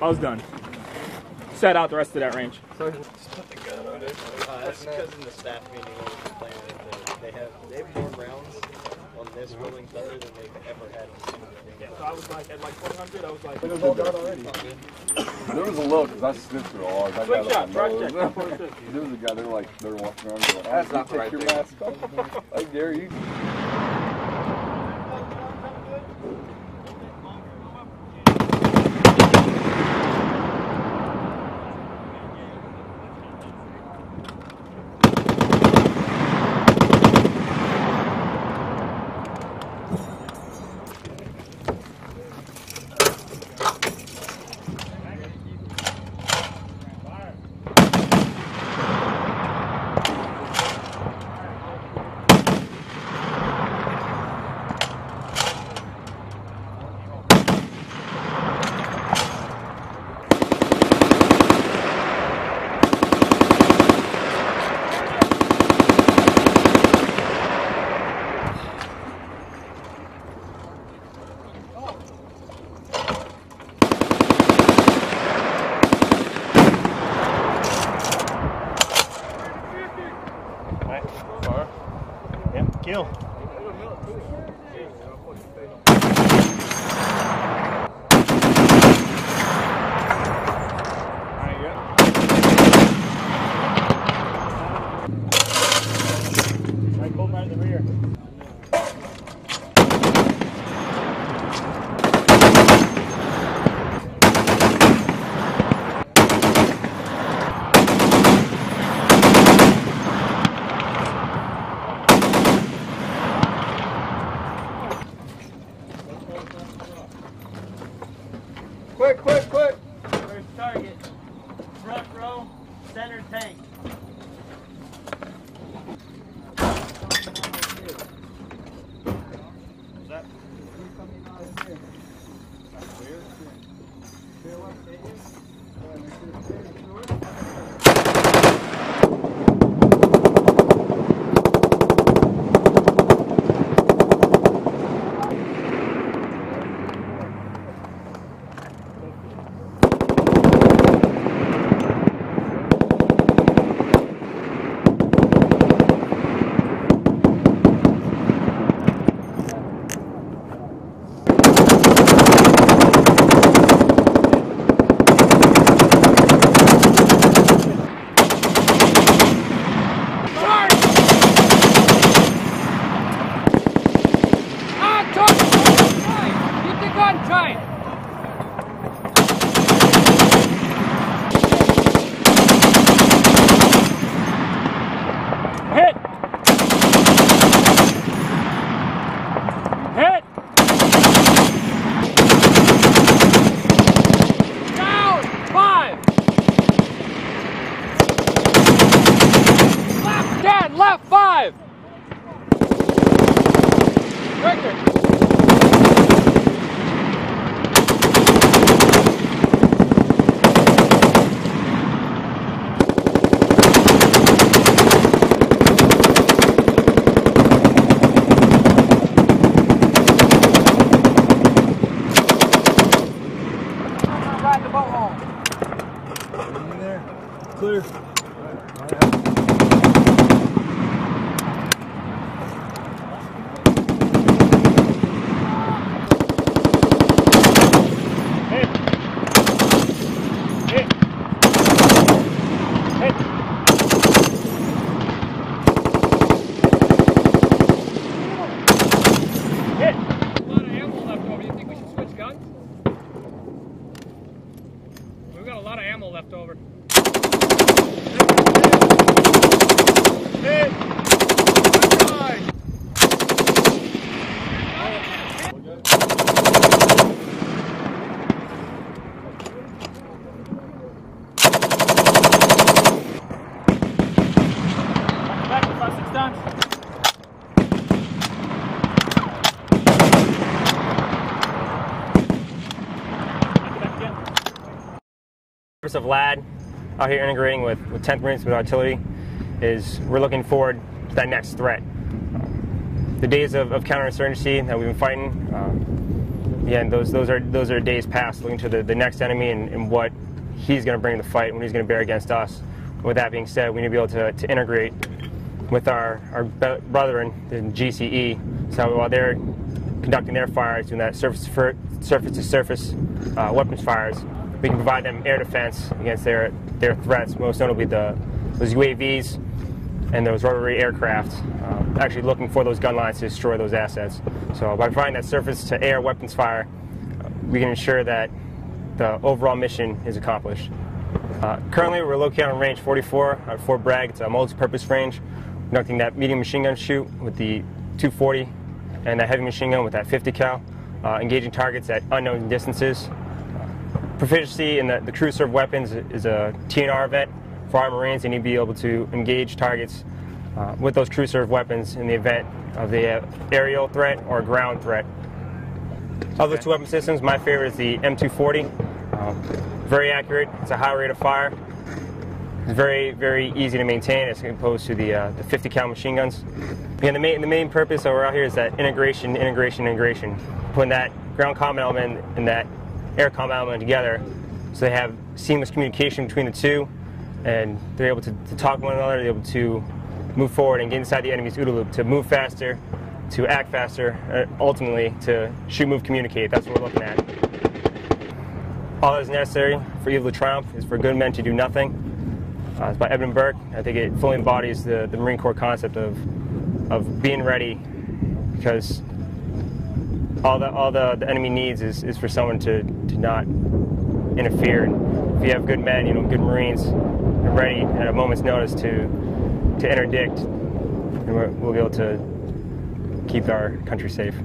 I was done. Set out the rest of that range. So just put the gun on it. That's because in the staff meeting when we were playing it, they have more rounds on this Rolling Thunder than they've ever had in single. So I was like, at like 100, I was like, It was all done already. There was a look, because I sniffed through all. Swing shot, track check. There was a guy, they're walking around going, that's not the right thing. Take your mask off. I dare you. Kill. Quick, quick, quick. First target, front row, center tank. Left 5! Record. Ride the boat home. In there. Clear. We've got a lot of ammo left over. Hit! Back to 5-6 times. Of LAD out here integrating with 10th Marines with artillery is we're looking forward to that next threat. The days of counterinsurgency that we've been fighting again, those are days past, looking to the next enemy and what he's going to bring to the fight, what he's going to bear against us. With that being said, we need to be able to integrate with our brethren in GCE, so while they're conducting their fires, doing that surface-to-surface weapons fires, we can provide them air defense against their threats, most notably those UAVs and those rotary aircraft, actually looking for those gun lines to destroy those assets. So by providing that surface-to-air weapons fire, we can ensure that the overall mission is accomplished. Currently, we're located on range 44 at Fort Bragg. It's a multi-purpose range, conducting that medium machine gun shoot with the 240 and that heavy machine gun with that 50 cal, engaging targets at unknown distances. Proficiency in the crew serve weapons is a TNR event for our Marines. They need to be able to engage targets with those crew serve weapons in the event of the aerial threat or ground threat. Of those two weapon systems, my favorite is the M240. Very accurate. It's a high rate of fire. It's very, very easy to maintain as opposed to the 50 cal machine guns. Again, the main purpose that we're out here is that integration. Putting that ground combat element and that air combat element together, so they have seamless communication between the two, and they're able to talk to one another. They're able to move forward and get inside the enemy's OODA loop to move faster, to act faster, ultimately to shoot, move, communicate. That's what we're looking at. All that is necessary for evil to triumph is for good men to do nothing. It's by Edmund Burke. I think it fully embodies the Marine Corps concept of being ready, because all the enemy needs is for someone to not interfere. And if you have good men, good Marines, they're ready at a moment's notice to interdict, and we'll be able to keep our country safe.